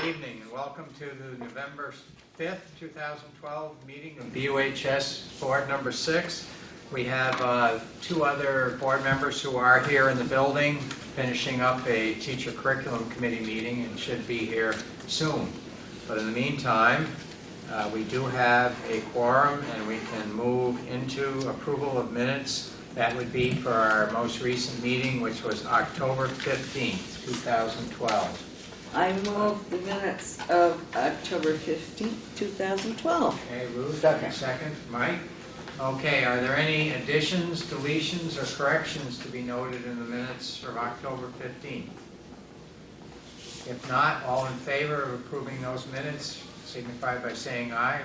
Good evening and welcome to the November 5th, 2012 meeting of BUHS Board Number 6. We have two other board members who are here in the building finishing up a Teacher Curriculum Committee meeting and should be here soon. But in the meantime, we do have a quorum and we can move into approval of minutes. That would be for our most recent meeting, which was October 15th, 2012. I move the minutes of October 15th, 2012. Okay, Ruth, second. Mike? Okay, are there any additions, deletions, or corrections to be noted in the minutes from October 15th? If not, all in favor of approving those minutes, signify by saying aye.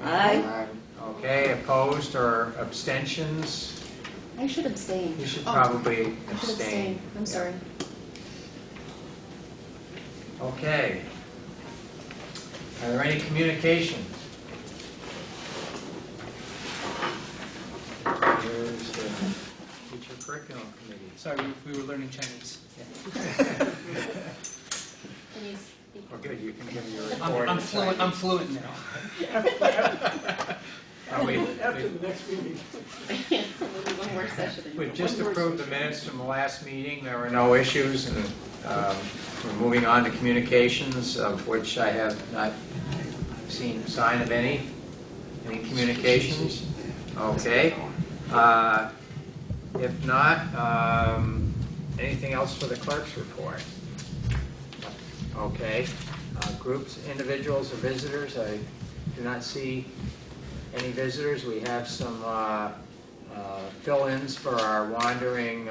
Aye. Okay, opposed or abstentions? I should abstain. You should probably I should abstain. abstain. I'm sorry. Okay. Are there any communications? Here's the Teacher Curriculum Committee. Sorry, we were learning Chinese. Can you speak? Oh, good. You can give me your report. I'm fluent now. After the next meeting. Maybe one more session. We've just approved the minutes from the last meeting. There were no issues, and we're moving on to communications, of which I have not seen sign of any. Any communications? Okay. If not, anything else for the clerk's report? Okay. Groups, individuals, or visitors? I do not see any visitors. We have some fill-ins for our wandering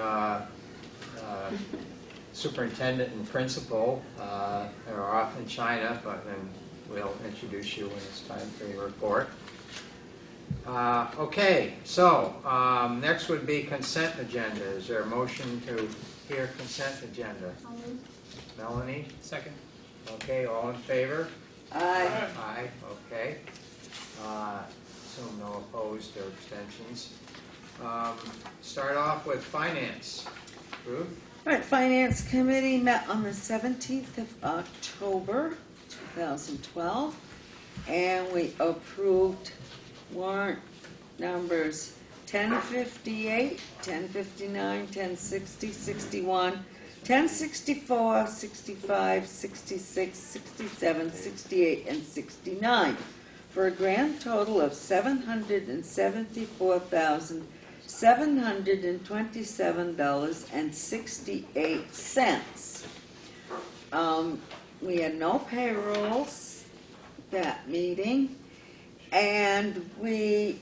superintendent and principal. They're off in China, but then we'll introduce you when it's time for your report. Okay, so next would be consent agenda. Is there a motion to hear consent agenda? Melanie? Second. Okay, all in favor? Aye. Aye, okay. Assume no opposed or abstentions. Start off with finance. Ruth? All right, Finance Committee met on the 17th of October, 2012, and we approved warrant numbers 1058, 1059, 1060, 61, 1064, 65, 66, 67, 68, and 69, for a grand total of $774,727.68. We had no payrolls that meeting, and we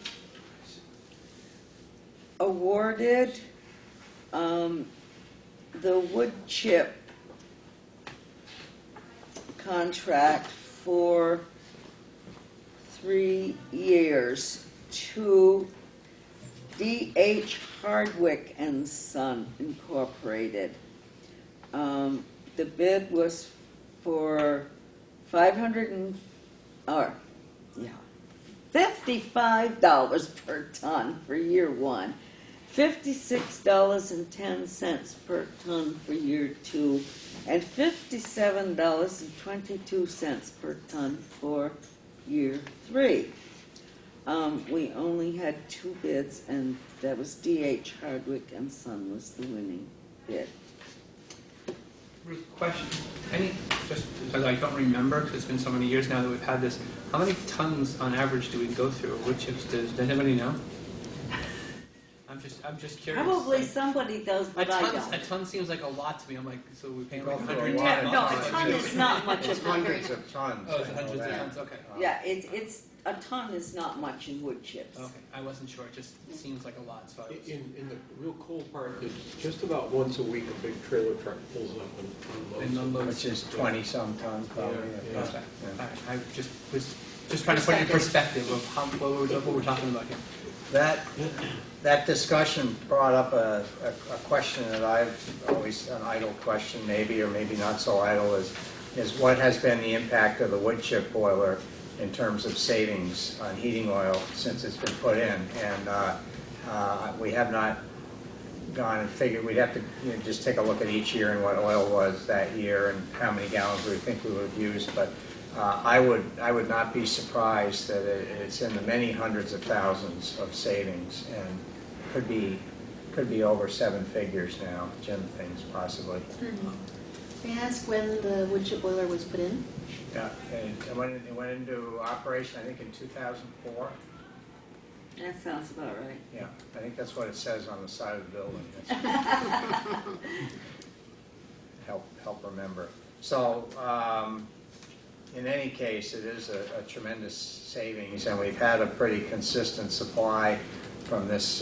awarded the wood chip contract for 3 years to D.H. Hardwick and Son Incorporated. The bid was for $55 per ton for year one, $56.10 per ton for year two, and $57.22 per ton for year three. We only had 2 bids, and that was D.H. Hardwick and Son was the winning bid. Ruth, question. Just because I don't remember, because it's been so many years now that we've had this, how many tons on average do we go through? Wood chips, does anybody know? I'm just curious. Probably somebody does, but I don't. A ton seems like a lot to me. I'm like, so we pay like Go through a 100 lot. tons? No, a ton is not much It's of hundreds of tons. Oh, it's I know hundreds of that. tons, okay. Yeah, it's a ton is not much in wood chips. Okay, I wasn't sure. It just seems like a lot. So I was... In the real cold part, just about once a week, a big trailer truck pulls up and unloads. Which is 20-some tons, probably. Yeah. Okay. All right. I just was trying to put it in perspective of what we're talking about here. That discussion brought up a question that I've always, an idle question maybe, or maybe not so idle, is what has been the impact of the wood chip boiler in terms of savings on heating oil since it's been put in. And we have not gone and figured, we'd have to just take a look at each year and what oil was that year and how many gallons we think we would have used, but I would not be surprised that it's in the many hundreds of thousands of savings, and could be over seven figures now. Jim thinks possibly. May I ask when the wood chip boiler was put in? Yeah, it went into operation, I think, in 2004. That sounds about right. Yeah, I think that's what it says on the side of the building. Help remember. So, in any case, it is a tremendous savings, and we've had a pretty consistent supply from this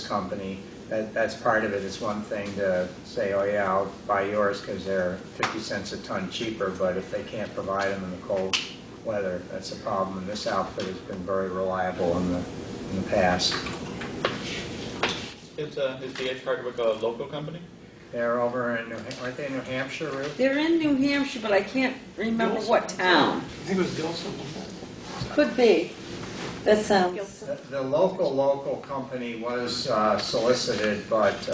company. That's part of it. It's one thing to say, oh yeah, I'll buy yours because they're 50 cents a ton cheaper, but if they can't provide them in the cold weather, that's a problem. And this outfit has been very reliable in the past. Is DH Hardwick a local company? They're over in, aren't they in New Hampshire, Ruth? They're in New Hampshire, but I can't remember what town. I think it was Gilson. Could be. That sounds. The local company was solicited, but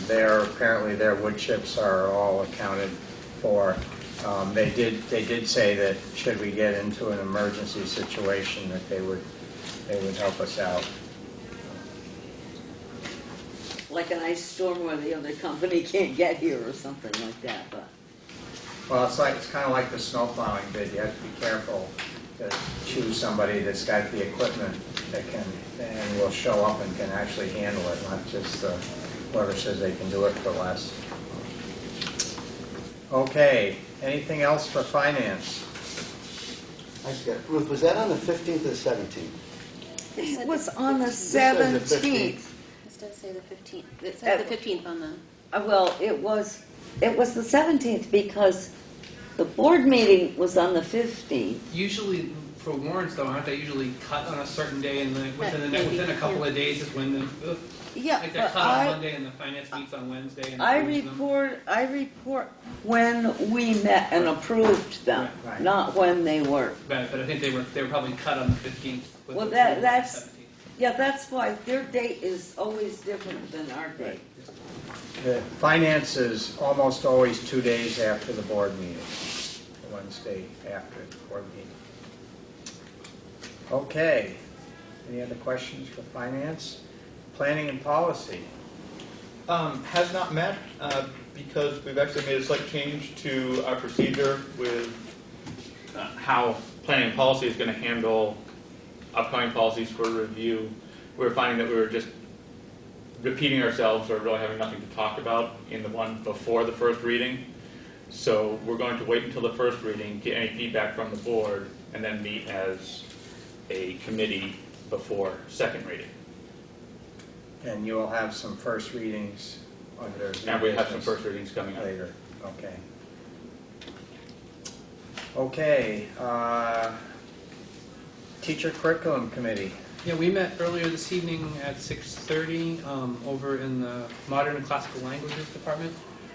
apparently their wood chips are all accounted for. They did say that should we get into an emergency situation, that they would help us out. Like an ice storm where the other company can't get here or something like that, but. Well, it's kind of like the snow plowing bid. You have to be careful to choose somebody that's got the equipment that will show up and can actually handle it, not just whoever says they can do it for less. Okay, anything else for finance? I forgot. Ruth, was that on the 15th or the 17th? It was on the says the 17th. This does say the 15th. It says the 15th on the... Well, it was the 17th because the board meeting was on the 15th. Usually, for warrants though, aren't they usually cut on a certain day, and then within a couple of days is when the, Yeah, like they're but cut on Monday and the finance meets on Wednesday and I approves them? report when we met and approved them, Right. not when they were. But I think they were probably cut on the 15th. with Well, the that's- approval on the 17th. Yeah, that's why their date is always different than our date. The finance is almost always 2 days after the board meeting, the Wednesday after the board meeting. Okay, any other questions for finance? Planning and policy. Has not met because we've actually made a slight change to our procedure with how planning and policy is going to handle upcoming policies for review. We were finding that we were just repeating ourselves or really having nothing to talk about in the one before the first reading. So we're going to wait until the first reading, get any feedback from the board, and then meet as a committee before second reading. And you will have some first readings under... And we have some first readings coming up. Later, okay. Okay, Teacher Curriculum Committee. Yeah, we met earlier this evening at 6:30 over in the Modern and Classical Languages Department.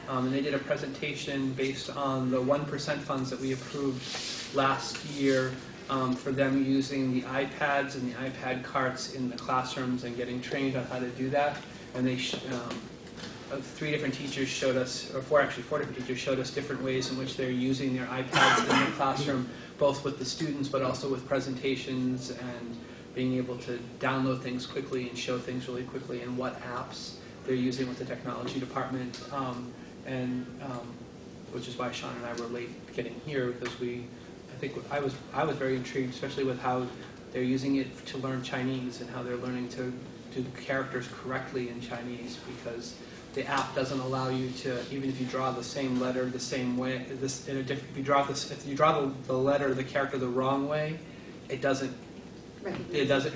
And they did a presentation based on the 1% funds that we approved last year for them using the iPads and the iPad carts in the classrooms and getting trained on how to do that. And they three different teachers showed us, or four different teachers showed us different ways in which they're using their iPads in the classroom, both with the students but also with presentations and being able to download things quickly and show things really quickly, and what apps they're using with the technology department. Which is why Sean and I were late getting here, because I was very intrigued, especially with how they're using it to learn Chinese and how they're learning to do characters correctly in Chinese, because the app doesn't allow you to, even if you draw the same letter the same way, if you draw the letter, the character the wrong way, it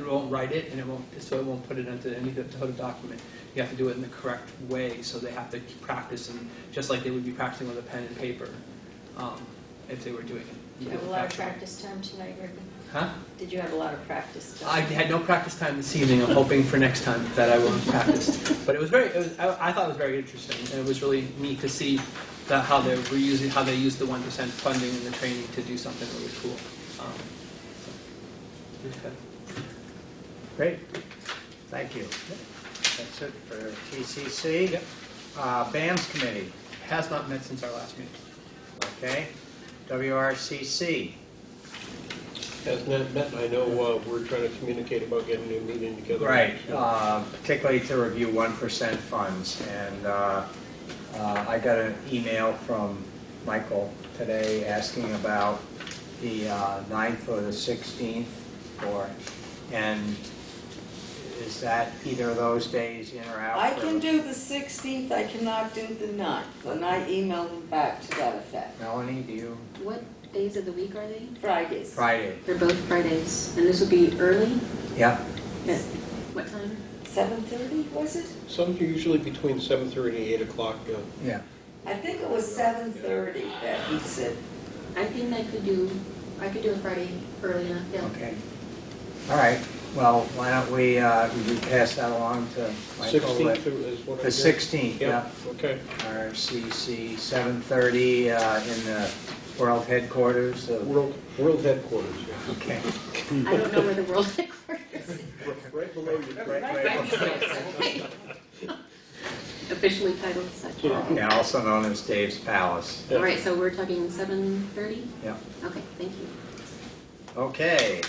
won't write it, and it won't put it into any document. You have to do it in the correct way, so they have to practice, and just like they would be practicing with a pen and paper, if they were doing it. Did you have a lot of practice time tonight, Ricky? Huh? Did you have a lot of practice time? I had no practice time this evening. I'm hoping for next time that I will have practiced. But I thought it was very interesting, and it was really neat to see how they used the 1% funding and the training to do something really cool. Great, thank you. That's it for TCC. Yep. BAMS committee, Has not met since our last meeting. okay. WRCC, Has not met, I know we're trying to communicate about getting a meeting together. right, particularly to review 1% funds. And I got an email from Michael today asking about the 9th or the 16th, and is that either of those days in or out? I for- can do the 16th, I cannot do the 9th, and I emailed them back to that effect. Melanie, do you? What days of the week are they? Fridays. Friday. They're both Fridays, and this would be early? Yeah. At what time? 7:30, was it? Some usually between 7:30 and 8 o'clock. Yeah. I think it was 7:30 that he said. I think I could do a Friday early enough, yeah. Okay. All right. Well, why don't we pass that along to Michael? 16th is what I The hear. 16th, yeah. Okay. RCC, 7:30 in the world headquarters. World headquarters, yeah. Okay. I don't know where the world headquarters is. Right below you. Officially titled such. Yeah, also known as Dave's Palace. All right, so we're talking 7:30? Yeah. Okay, thank you. Okay.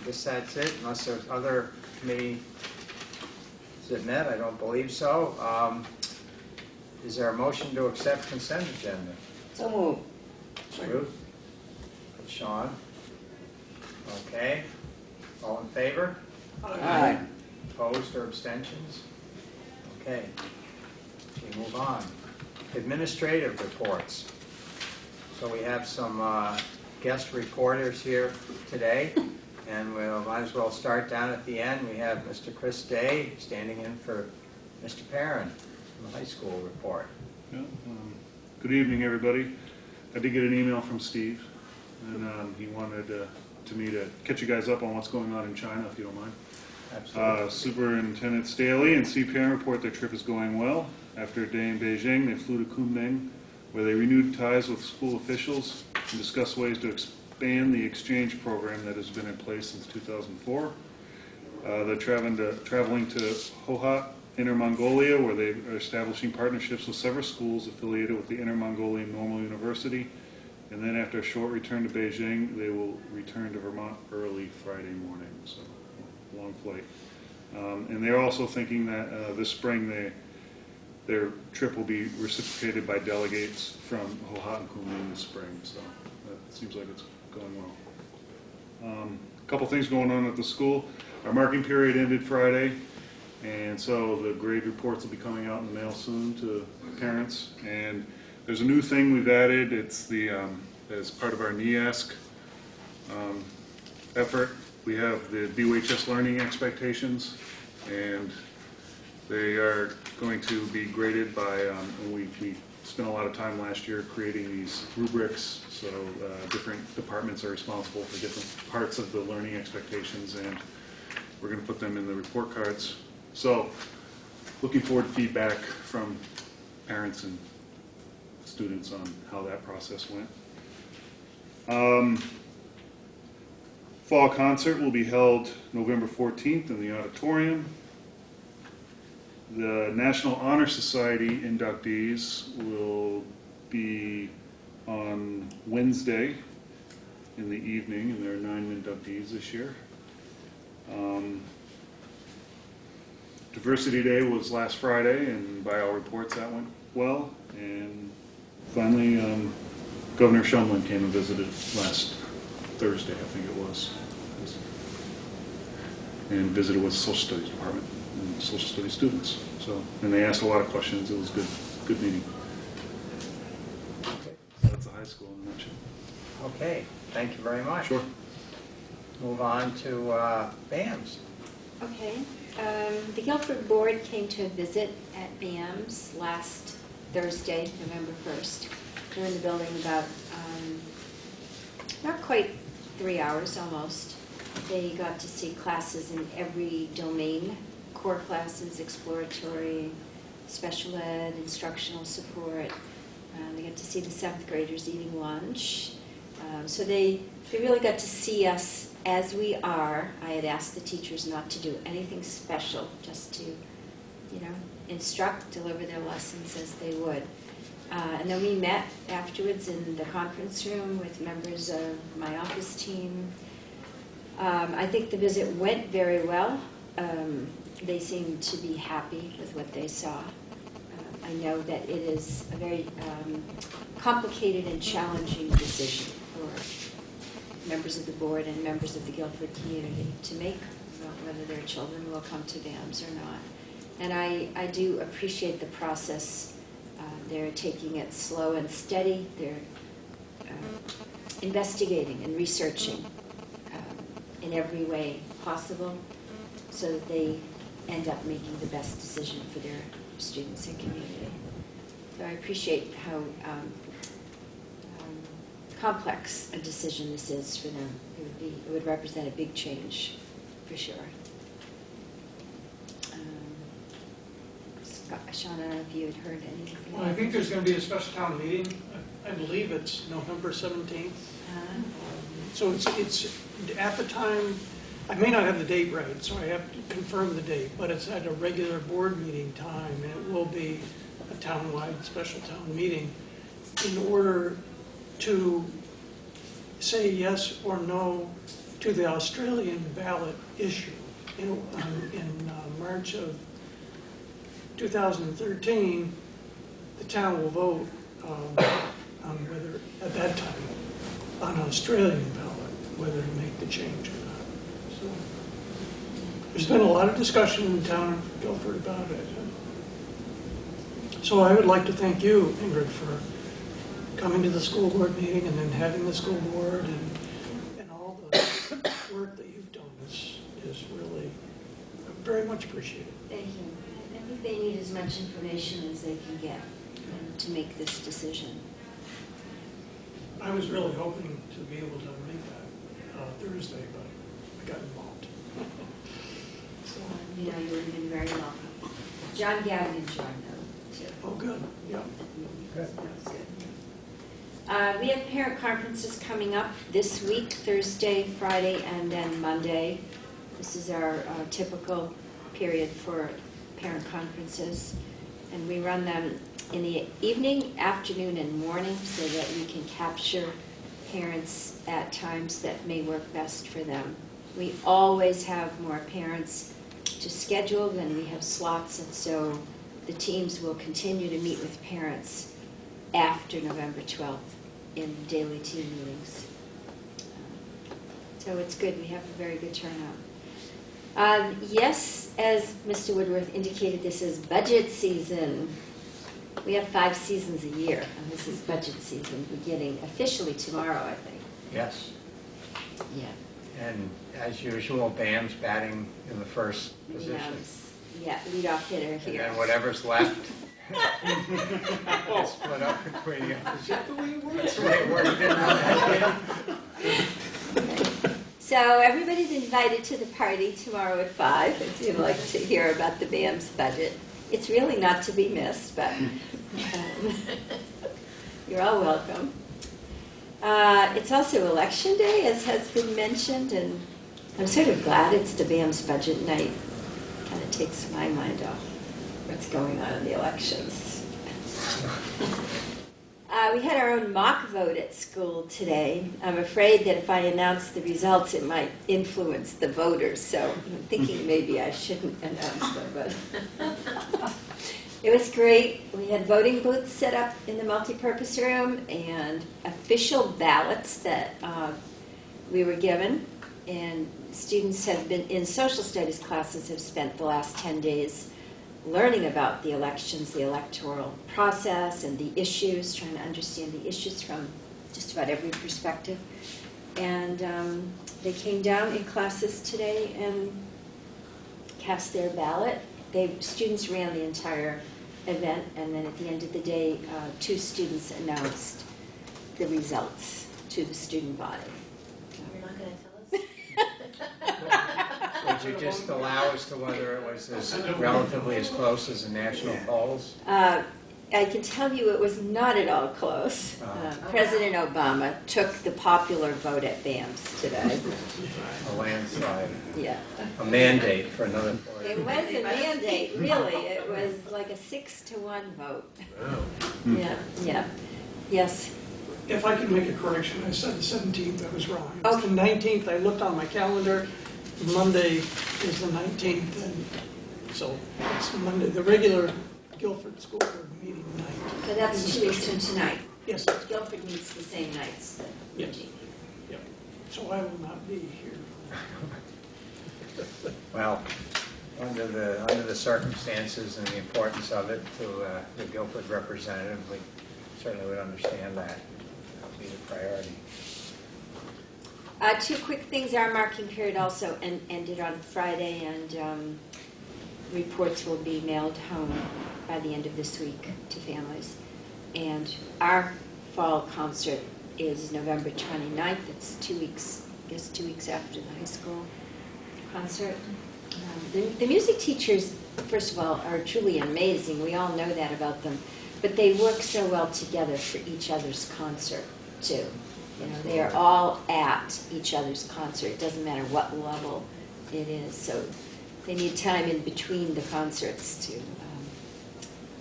Guess that's it, unless there's other committee. Is it met? I don't believe so. Is there a motion to accept consent agenda? So moved. Ruth? Sean? Okay. All in favor? Aye. Opposed or abstentions? Okay. We move on. Administrative reports. So we have some guest reporters here today, and we might as well start down at the end. We have Mr. Chris Day standing in for Mr. Perrin from the high school report. Yeah, good evening, everybody. I did get an email from Steve, and he wanted me to catch you guys up on what's going on in China, if you don't mind. Absolutely. Superintendent Staley and CPM report their trip is going well. After a day in Beijing, they flew to Kunming, where they renewed ties with school officials and discussed ways to expand the exchange program that has been in place since 2004. They're traveling to Hohhot, Inner Mongolia, where they are establishing partnerships with several schools affiliated with the Inner Mongolian Normal University. And then after a short return to Beijing, they will return to Vermont early Friday morning, so long flight. And they're also thinking that this spring their trip will be reciprocated by delegates from Hohhot and Kunming this spring, so that seems like it's going well. A couple things going on at the school. Our marking period ended Friday, and so the grade reports will be coming out in the mail soon to parents. And there's a new thing we've added. It's the as part of our NEASC effort. We have the BUHS learning expectations, and they are going to be graded by, and we spent a lot of time last year creating these rubrics, so different departments are responsible for different parts of the learning expectations, and we're going to put them in the report cards. So, looking forward to feedback from parents and students on how that process went. Fall concert will be held November 14th in the auditorium. The National Honor Society inductees will be on Wednesday in the evening, and there are 9 inductees this year. Diversity Day was last Friday, and by all reports that went well. And finally, Governor Shumlin came and visited last Thursday, I think it was, and visited with the Social Studies Department and Social Studies students. So, and they asked a lot of questions. It was good meeting. Okay. So that's a high school in a nutshell. Okay, thank you very much. Sure. Move on to BAMS. Okay. The Guilford Board came to a visit at BAMS last Thursday, November 1st. They were in the building about not quite 3 hours, almost. They got to see classes in every domain: core classes, exploratory, special ed, instructional support. They got to see the 7th graders eating lunch. So they really got to see us as we are. I had asked the teachers not to do anything special, just to, instruct, deliver their lessons as they would. And then we met afterwards in the conference room with members of my office team. I think the visit went very well. They seemed to be happy with what they saw. I know that it is a very complicated and challenging decision for members of the board and members of the Guilford community to make about whether their children will come to BAMS or not. And I do appreciate the process. They're taking it slow and steady. They're investigating and researching in every way possible so that they end up making the best decision for their students and community. So I appreciate how complex a decision this is for them. It would represent a big change, for sure. Sean, I don't know if you had heard anything. Well, I think there's going to be a special town meeting. I believe it's November 17th. So it's at the time, I may not have the date right, so I have to confirm the date, but it's at a regular board meeting time, and it will be a town-wide special town meeting in order to say yes or no to the Australian ballot issue. In March of 2013, the town will vote on whether, at that time, on an Australian ballot, whether to make the change or not. So there's been a lot of discussion in the town of Guilford about it. So I would like to thank you, Ingrid, for coming to the school board meeting and then having the school board and all the work that you've done is really very much appreciated. Thank you. I think they need as much information as they can get to make this decision. I was really hoping to be able to make that Thursday, but I got involved. So, You would have been very welcome. John Gavin and John, though, too. oh, good. Yeah. That was good. We have parent conferences coming up this week, Thursday, Friday, and then Monday. This is our typical period for parent conferences. And we run them in the evening, afternoon, and morning so that we can capture parents at times that may work best for them. We always have more parents to schedule than we have slots, and so the teams will continue to meet with parents after November 12th in daily team meetings. So it's good. We have a very good turnout. Yes, as Mr. Woodworth indicated, this is budget season. We have 5 seasons a year, and this is budget season beginning officially tomorrow, I think. Yes. Yeah. And as usual, BAM's batting in the first position. Yeah, leadoff hitter And here. then whatever's left is split up between you. Is that the way it works? That's the way it works. Okay. So everybody's invited to the party tomorrow at 5 if you'd like to hear about the BAM's budget. It's really not to be missed, but you're all welcome. It's also election day, as has been mentioned, and I'm sort of glad it's the BAM's budget night. Kind of takes my mind off what's going on in the elections. We had our own mock vote at school today. I'm afraid that if I announce the results, it might influence the voters, so I'm thinking maybe I shouldn't announce them, but it was great. We had voting booths set up in the multipurpose room and official ballots that we were given, and students have been in social studies classes have spent the last 10 days learning about the elections, the electoral process, and the issues, trying to understand the issues from just about every perspective. And they came down in classes today and cast their ballot. Students ran the entire event, and then at the end of the day, 2 students announced the results to the student body. You're not going to tell us? Would you just allow as to whether it was as relatively as close as the national polls? I can tell you it was not at all close. President Obama took the popular vote at BAMS today. A landslide, Yeah. a mandate for another 4 It years. was a mandate, really. It was like a 6-1 vote. Yeah, yeah. Yes. If I can make a correction, I said the 17th, I was wrong. It's Okay. the 19th, I looked on my calendar, Monday is the 19th, and so it's Monday, the regular Guilford School Board meeting night. But that's 2 weeks from tonight. Yes, Guilford meets the same nights. yes, yep. So I will not be here. Well, under the circumstances and the importance of it to the Guilford representative, we certainly would understand that. That would be the priority. 2 quick things. Our marking period also ended on Friday, and reports will be mailed home by the end of this week to families. And our fall concert is November 29th. It's 2 weeks, I guess 2 weeks after the high school concert. The music teachers, first of all, are truly amazing. We all know that about them. But they work so well together for each other's concert, too. You know, they are all at each other's concert. It doesn't matter what level it is. So they need time in between the concerts to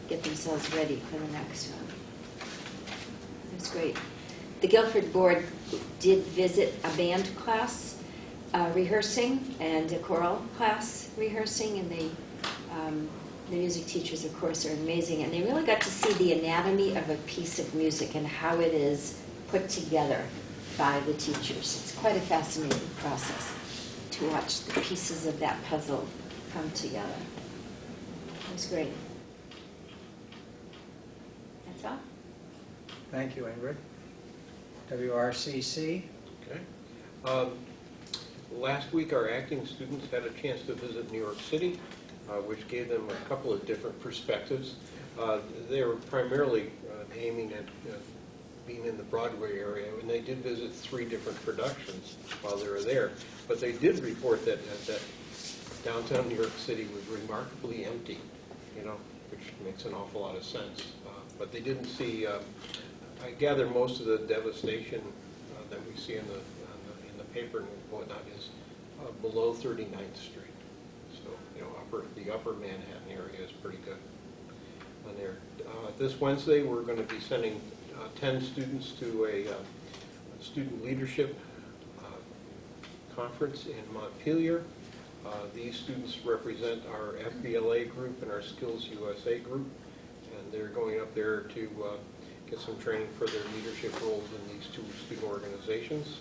get themselves ready for the next one. It was great. The Guilford board did visit a band class rehearsing and a choral class rehearsing, and the music teachers, of course, are amazing, and they really got to see the anatomy of a piece of music and how it is put together by the teachers. It's quite a fascinating process to watch the pieces of that puzzle come together. It was great. That's all. Thank you, Ingrid. WRCC? Okay. Last week, our acting students had a chance to visit New York City, which gave them a couple of different perspectives. They were primarily aiming at being in the Broadway area, and they did visit 3 different productions while they were there. But they did report that downtown New York City was remarkably empty, you know, which makes an awful lot of sense. But they didn't see, I gather most of the devastation that we see in the paper and whatnot is below 39th Street. So, you know, the upper Manhattan area is pretty good on there. This Wednesday, we're going to be sending 10 students to a student leadership conference in Montpelier. These students represent our FBLA group and our Skills USA group, and they're going up there to get some training for their leadership roles in these 2 student organizations.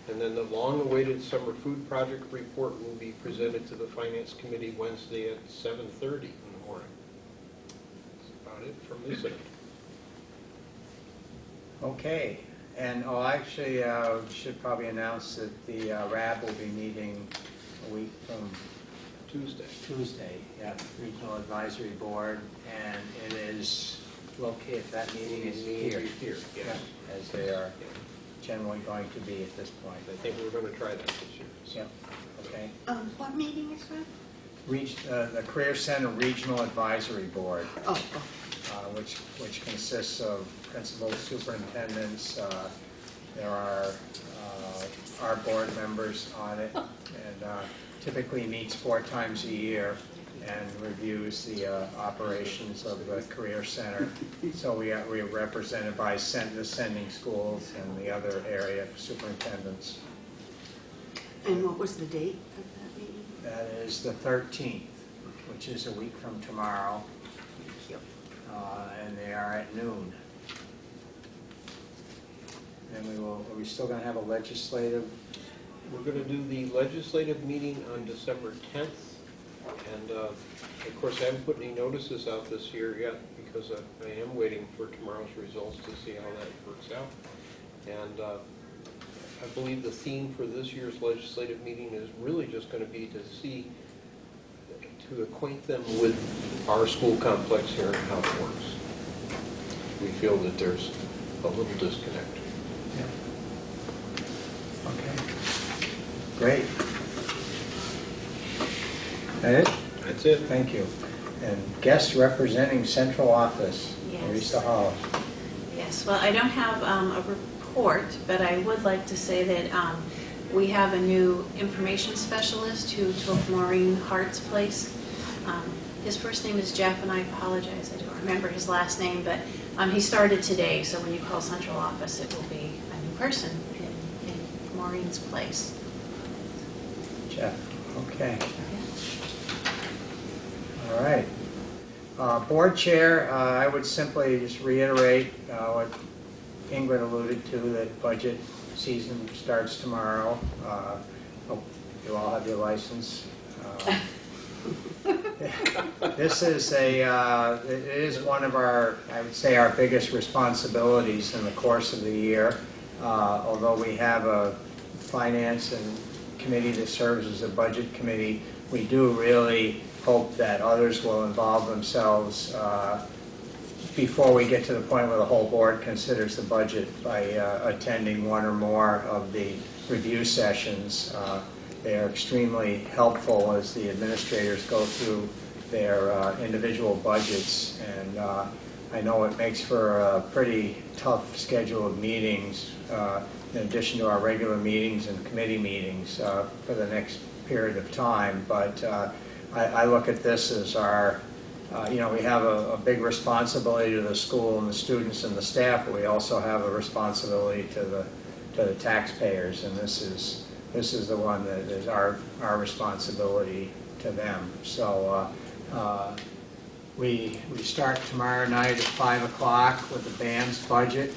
And then the long-awaited summer food project report will be presented to the Finance Committee Wednesday at 7:30 in the morning. That's about it from this end. Okay. And, actually, should probably announce that the RAB will be meeting a week from Tuesday, yeah, Regional Advisory Board, and it is located, that meeting is here. Here, yes. Yeah, as they are generally going to be at this point. I think we're going to try that this year. So. Yep, okay. What meeting is that? The Career Center Regional Advisory Board, Oh, which consists of principals, superintendents, there are our board members on it, and typically meets 4 times a year and reviews the operations of the Career Center. So we are represented by the sending schools and the other area superintendents. and what was the date of that meeting? That is the 13th, which is a week from tomorrow, and they are at noon. And are we still going to have a legislative? We're going to do the legislative meeting on December 10th. And of course, I haven't put any notices out this year yet because I am waiting for tomorrow's results to see how that works out. And I believe the theme for this year's legislative meeting is really just going to be to acquaint them with our school complex here and how it works. We feel that there's a little disconnect. Yeah. Okay. Great. That it? That's it. Thank you. And guests representing central office. Yeah. Teresa Hall. Yes, well, I don't have a report, but I would like to say that we have a new information specialist who took Maureen Hart's place. His first name is Jeff, and I apologize, I don't remember his last name, but he started today, so when you call central office, it will be a new person in Maureen's place. Jeff, okay. All right. Board Chair, I would simply just reiterate what Ingrid alluded to, that budget season starts tomorrow. Hope you all have your license. This is it is one of our, I would say, our biggest responsibilities in the course of the year. Although we have a finance and committee that serves as a budget committee, we do really hope that others will involve themselves before we get to the point where the whole board considers the budget by attending one or more of the review sessions. They are extremely helpful as the administrators go through their individual budgets, and I know it makes for a pretty tough schedule of meetings in addition to our regular meetings and committee meetings for the next period of time, but I look at this as our, we have a big responsibility to the school and the students and the staff, but we also have a responsibility to the taxpayers, and this is the one that is our responsibility to them. So we start tomorrow night at 5 o'clock with the band's budget.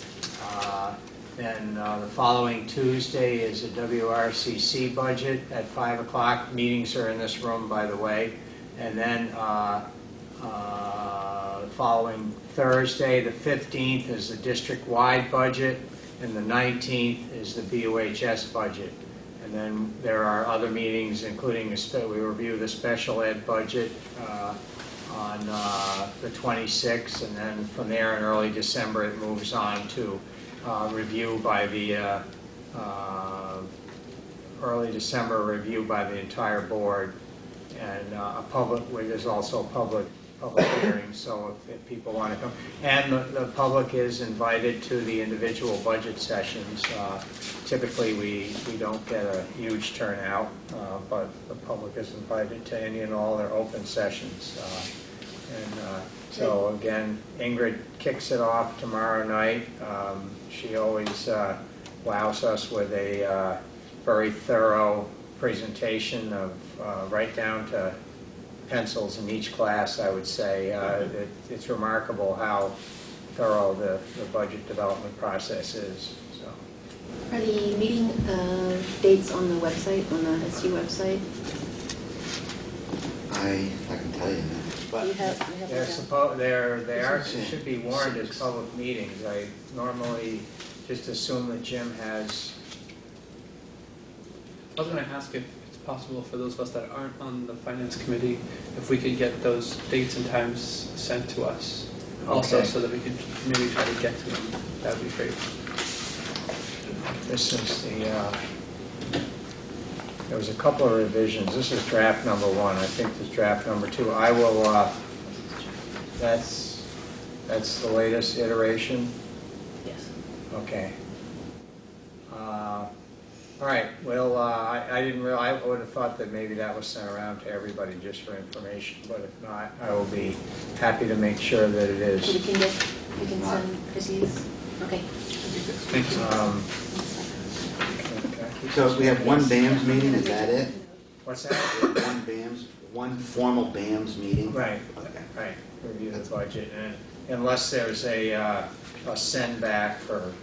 Then the following Tuesday is a WRCC budget at 5 o'clock. Meetings are in this room, by the way. And then following Thursday, the 15th, is the district-wide budget, and the 19th is the BOHS budget. And then there are other meetings, including we review the special ed budget on the 26th, and then from there in early December it moves on to review by the early December review by the entire board, and there's also public hearings, so if people want to come. And the public is invited to the individual budget sessions. Typically we don't get a huge turnout, but the public is invited to any and all their open sessions. So again, Ingrid kicks it off tomorrow night. She always wows us with a very thorough presentation of right down to pencils in each class, I would say. It's remarkable how thorough the budget development process is. So. Are the meeting dates on the website, on the SU website? I can tell you that. But They should be warned as public meetings. I normally just assume that Jim has. I was going to ask if it's possible for those of us that aren't on the finance committee, if we could get those dates and times sent to us also, so that we could maybe try to get to them. That would be great. This is there was a couple of revisions. This is draft number 1. I think this is draft number 2. I will, that's the latest iteration? Yes. Okay. All right, well, I didn't realize, I would have thought that maybe that was sent around to everybody just for information, but if not, I will be happy to make sure that it is. We can send Chrissy's, okay. Thank you. Okay. So we have one BAMS meeting, is that it? What's that? One formal BAMS meeting? Right, Okay. right, review the budget, and unless there's a send back for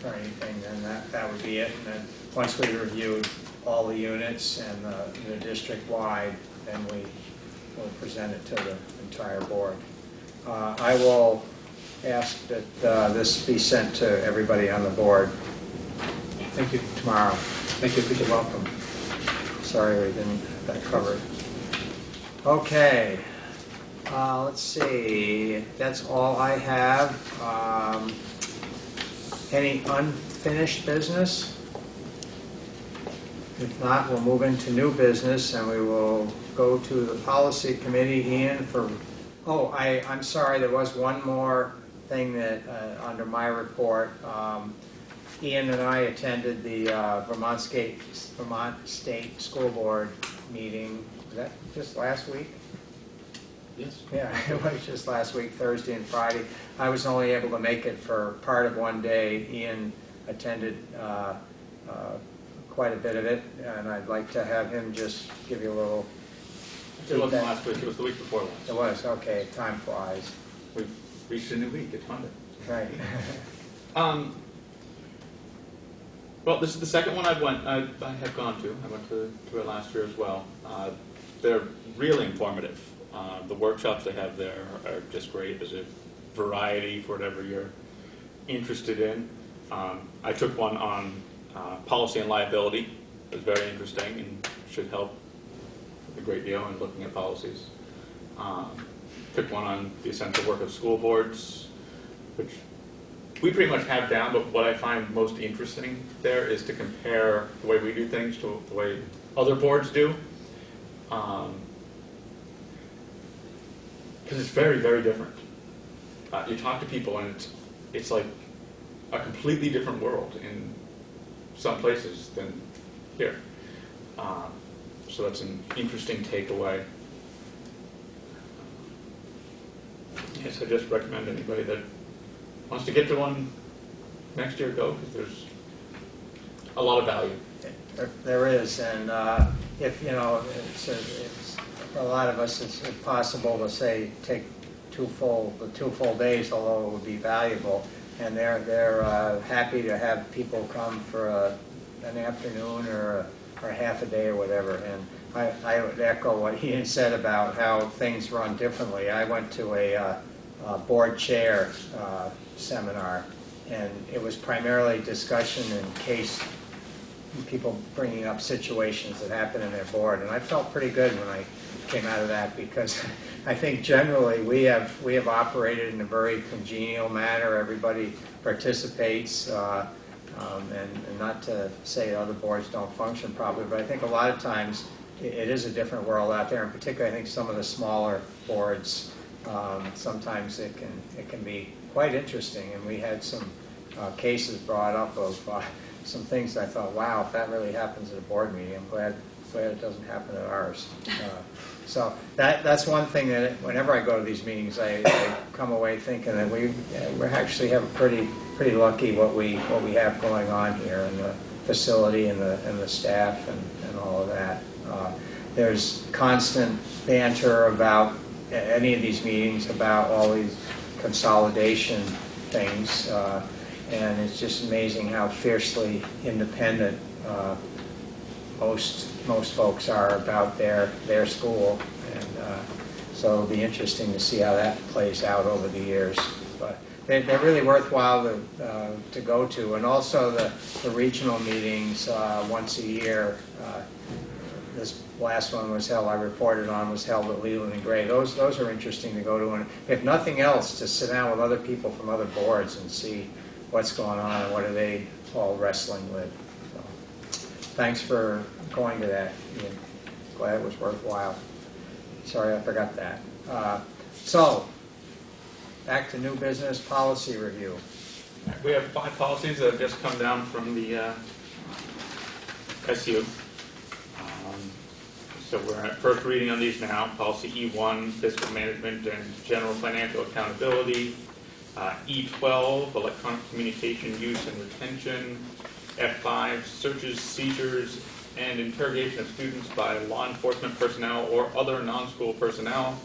anything, then that would be it. And then once we reviewed all the units and the district-wide, then we will present it to the entire board. I will ask that this be sent to everybody on the board. Thank you. Tomorrow. Thank you. Appreciate You're it. welcome. Sorry we didn't have that covered. Okay. Let's see. That's all I have. Any unfinished business? If not, we'll move into new business, and we will go to the policy committee. Ian, for I'm sorry, there was one more thing that, under my report, Ian and I attended the Vermont State School Board meeting. Was that just last week? Yes. Yeah, it was just last week, Thursday and Friday. I was only able to make it for part of one day. Ian attended quite a bit of it, and I'd like to have him just give you a little. It wasn't last week, it was the week before last. It was, okay, time flies. We've reached a new week, it's Monday. Right. Well, this is the second one I have gone to. I went to it last year as well. They're really informative. The workshops they have there are just great. There's a variety for whatever you're interested in. I took one on policy and liability. It was very interesting and should help a great deal in looking at policies. Took one on the essential work of school boards, which we pretty much have down, but what I find most interesting there is to compare the way we do things to the way other boards do. Because it's very, very different. You talk to people and it's like a completely different world in some places than here. So that's an interesting takeaway. Yes, I just recommend anybody that wants to get to one next year, go, because there's a lot of value. There is, and if, you know, it's, for a lot of us, it's impossible to say take the 2 full days, although it would be valuable. And they're happy to have people come for an afternoon or half a day or whatever. And I would echo what Ian said about how things run differently. I went to a board chair seminar, and it was primarily discussion in case people bringing up situations that happen in their board. And I felt pretty good when I came out of that, because I think generally we have operated in a very congenial manner. Everybody participates, and not to say other boards don't function properly, but I think a lot of times it is a different world out there. In particular, I think some of the smaller boards, sometimes it can be quite interesting. And we had some cases brought up of some things I thought, wow, if that really happens at a board meeting, I'm glad it doesn't happen at ours. So that's one thing that whenever I go to these meetings, I come away thinking that we actually have pretty lucky what we have going on here, in the facility and the staff and all of that. There's constant banter about any of these meetings about all these consolidation things, and it's just amazing how fiercely independent most folks are about their school, and so it'll be interesting to see how that plays out over the years. But they're really worthwhile to go to, and also the regional meetings once a year. This last one was held, I reported on, was held at Leland and Gray. Those are interesting to go to, and if nothing else, to sit down with other people from other boards and see what's going on and what are they all wrestling with. So, thanks for going to that, Ian. Glad it was worthwhile. Sorry I forgot that. So, back to new business policy review. We have 5 policies that have just come down from the SU. So we're at first reading on these now. Policy E1, fiscal management and general financial accountability. E12, electronic communication use and retention. F5, searches, seizures, and interrogation of students by law enforcement personnel or other non-school personnel.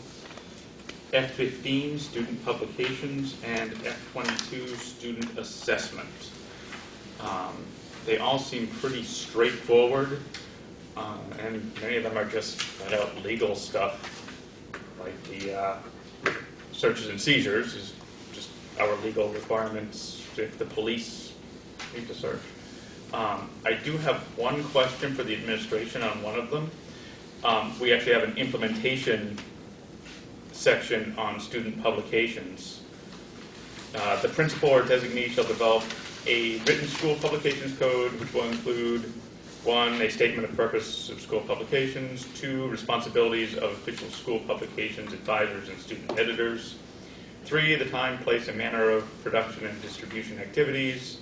F15, student publications, and F22, student assessment. They all seem pretty straightforward, and many of them are just flat out legal stuff, like the searches and seizures is just our legal requirements if the police need to search. I do have one question for the administration on one of them. We actually have an implementation section on student publications. The principal or designee shall develop a written school publications code, which will include 1, a statement of purpose of school publications, 2, responsibilities of official school publications advisors and student editors, 3, the time, place, and manner of production and distribution activities.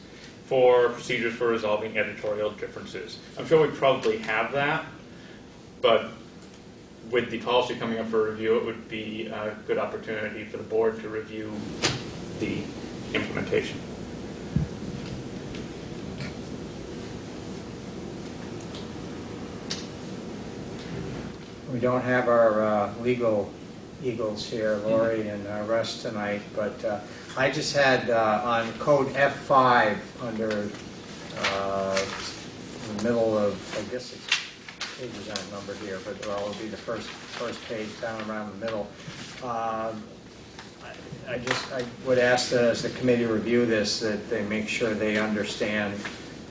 4, procedures for resolving editorial differences. I'm sure we probably have that, but with the policy coming up for review, it would be a good opportunity for the board to review the implementation. We don't have our legal eagles here, Lori and Russ tonight, but I just had on code F5 under the middle of, I guess it's pages aren't numbered here, but it'll be the first page down around the middle. I would ask that as the committee review this, that they make sure they understand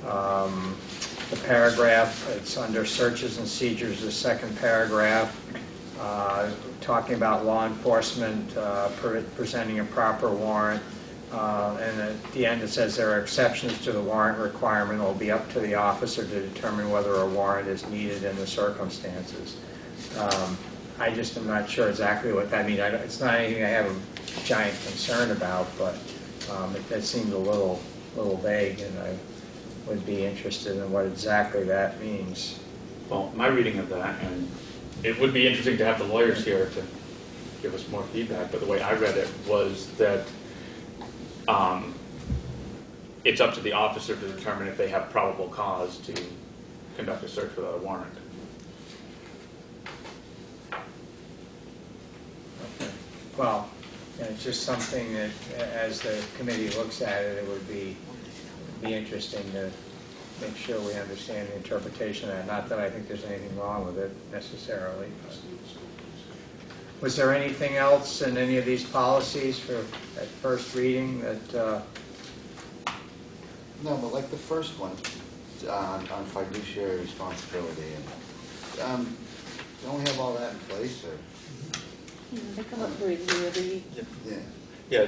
the paragraph. It's under searches and seizures, the second paragraph, talking about law enforcement presenting a proper warrant. And at the end it says there are exceptions to the warrant requirement. It will be up to the officer to determine whether a warrant is needed in the circumstances. I just am not sure exactly what that means. It's not anything I have a giant concern about, but that seemed a little vague, and I would be interested in what exactly that means. Well, my reading of that, and it would be interesting to have the lawyers here to give us more feedback, but the way I read it was that it's up to the officer to determine if they have probable cause to conduct a search without a warrant. Okay. Well, it's just something that, as the committee looks at it, it would be interesting to make sure we understand the interpretation of that. Not that I think there's anything wrong with it necessarily. But. Was there anything else in any of these policies for at first reading that? No, but like the first one on fiduciary responsibility, and don't we have all that in place, or? They come up for review every, Yeah. Yeah,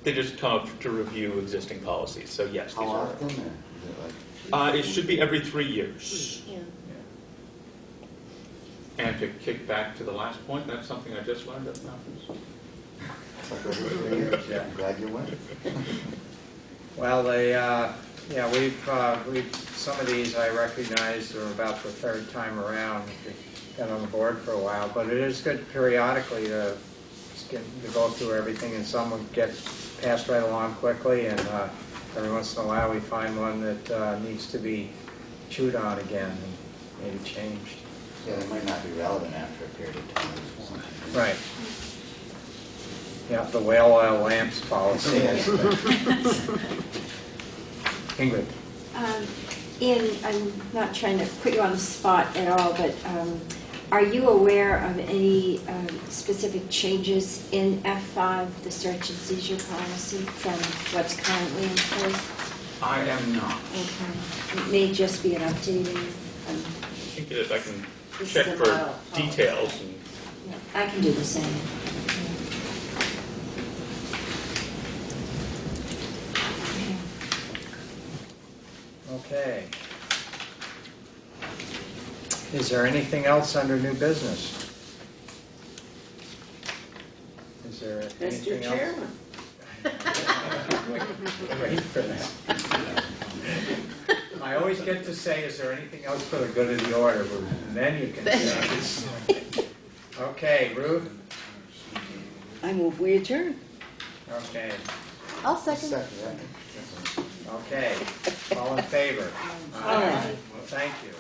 they just come up to review existing policies, so yes. How these are- often, or is it like? It should be every 3 years. yeah. And to kick back to the last point, that's something I just learned at Malcolm's. It's like every 3 years, yeah, I'm glad you went. Well, we've some of these I recognize are about the third time around. We've been on the board for a while, but it is good periodically to go through everything, and some will get passed right along quickly, and every once in a while we find one that needs to be chewed on again and maybe changed. Yeah, they might not be relevant after a period of time. Right. Yeah, the whale oil lamps policy is Ingrid. I'm not trying to put you on the spot at all, but are you aware of any specific changes in F5, the search and seizure policy, from what's currently in place? I am not. Okay. It may just be an updating. I think it is. I can This check is a for model policy. details. And Yeah, I can do the same. Okay. Is there anything else under new business? Is there Mr. anything else? Chairman. Wait for that. I always get to say, is there anything else for the good of the order? And then you can say. Okay, Ruth? I move we adjourn. Okay. I'll Second, yeah. Okay. All in favor? Aye. Well, thank you.